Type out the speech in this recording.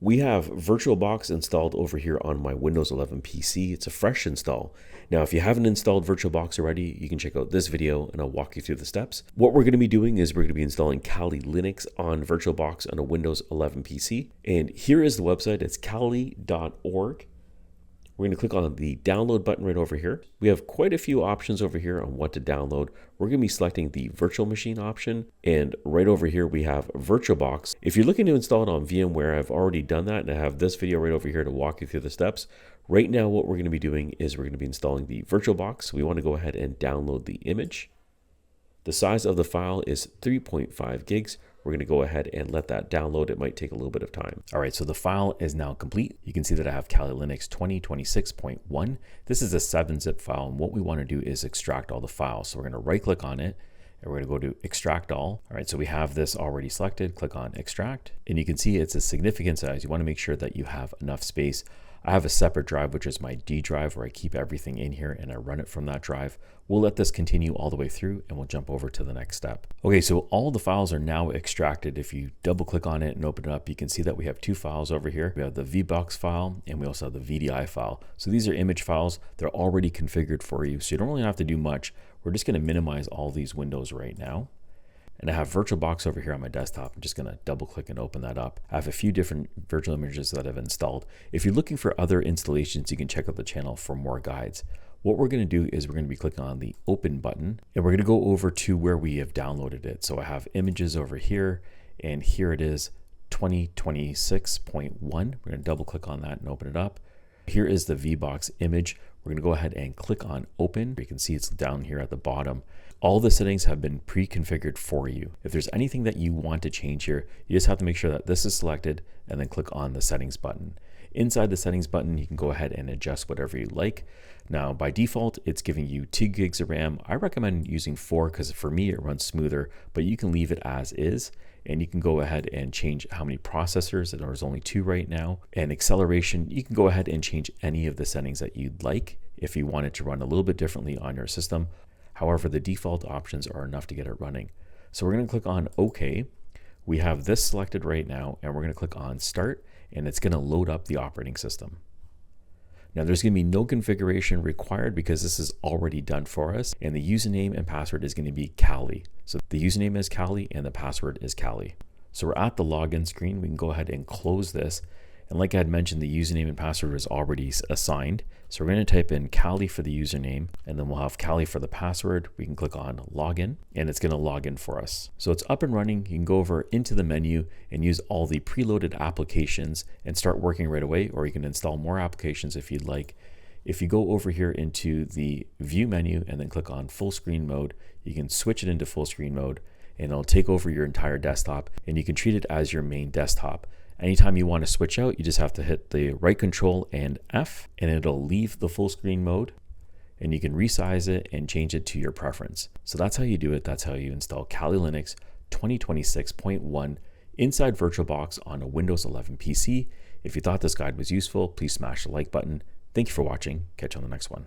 We have VirtualBox installed over here on my Windows 11 PC. It's a fresh install. Now, if you haven't installed VirtualBox already, you can check out this video and I'll walk you through the steps. What we're going to be doing is we're going to be installing Kali on VirtualBox on a Windows 11 PC. And here is the website. It's kali.org. We're going to click on the download button right over here. We have quite a few options over here on what to download. We're going to be selecting the virtual machine option. And right over here, we have VirtualBox. If you're looking to install it on VMware, I've already done that. And I have this video right over here to walk you through the steps. Right now, what we're going to be doing is we're going to be installing the VirtualBox. We want to go ahead and download the image. The size of the file is 3.5 gigs. We're going to go ahead and let that download. It might take a little bit of time. All right, so the file is now complete. You can see that I have Kali2026.1. This is a 7-zip file, and what we want to do is extract all the files. So we're going to right-click on it, and we're going to go to Extract All. All right, so we have this already selected. Click on Extract, and you can see it's a significant size. You want to make sure that you have enough space. I have a separate drive, which is my D drive, where I keep everything in here and I run it from that drive. We'll let this continue all the way through and we'll jump over to the next step. Okay, so all the files are now extracted. If you double click on it and open it up, you can see that we have two files over here. We have the VBox file and we also have the VDI file. So these are image files. They're already configured for you, so you don't really have to do much. We're just going to minimize all these windows right now. And I have VirtualBox over here on my desktop. I'm just going to double click and open that up. I have a few different virtual images that I've installed. If you're looking for other installations, you can check out the channel for more guides. What we're going to do is we're going to be clicking on the open button and we're going to go over to where we have downloaded it. So I have images over here and here it is 2026.1. We're going to double click on that and open it up. Here is the VBox image. We're going to go ahead and click on open. You can see it's down here at the bottom. All the settings have been pre-configured for you. If there's anything that you want to change here, you just have to make sure that this is selected and then click on the settings button. Inside the settings button, you can go ahead and adjust whatever you like. Now, by default, it's giving you 2 gigs of RAM. I recommend using 4 because for me, it runs smoother, but you can leave it as is. And you can go ahead and change how many processors. There's only 2 right now. And acceleration, you can go ahead and change any of the settings that you'd like if you want it to run a little bit differently on your system. However, the default options are enough to get it running. So we're going to click on OK. We have this selected right now, and we're going to click on Start, and it's going to load up the operating system. Now, there's going to be no configuration required because this is already done for us, and the username and password is going to be Kali. So the username is Kali, and the password is Kali. So we're at the login screen. We can go ahead and close this. And like I had mentioned, the username and password is already assigned. So we're going to type in Kali for the username, and then we'll have Kali for the password. We can click on login, and it's going to log in for us. So it's up and running. You can go over into the menu and use all the preloaded applications and start working right away, or you can install more applications if you'd like. If you go over here into the view menu and then click on full screen mode, you can switch it into full screen mode, and it'll take over your entire desktop, and you can treat it as your main desktop. Anytime you want to switch out, you just have to hit the right control and F, and it'll leave the full screen mode, and you can resize it and change it to your preference. So that's how you do it. That's how you install Kali 2026.1 inside VirtualBox on a Windows 11 PC. If you thought this guide was useful, please smash the like button. Thank you for watching. Catch you on the next one.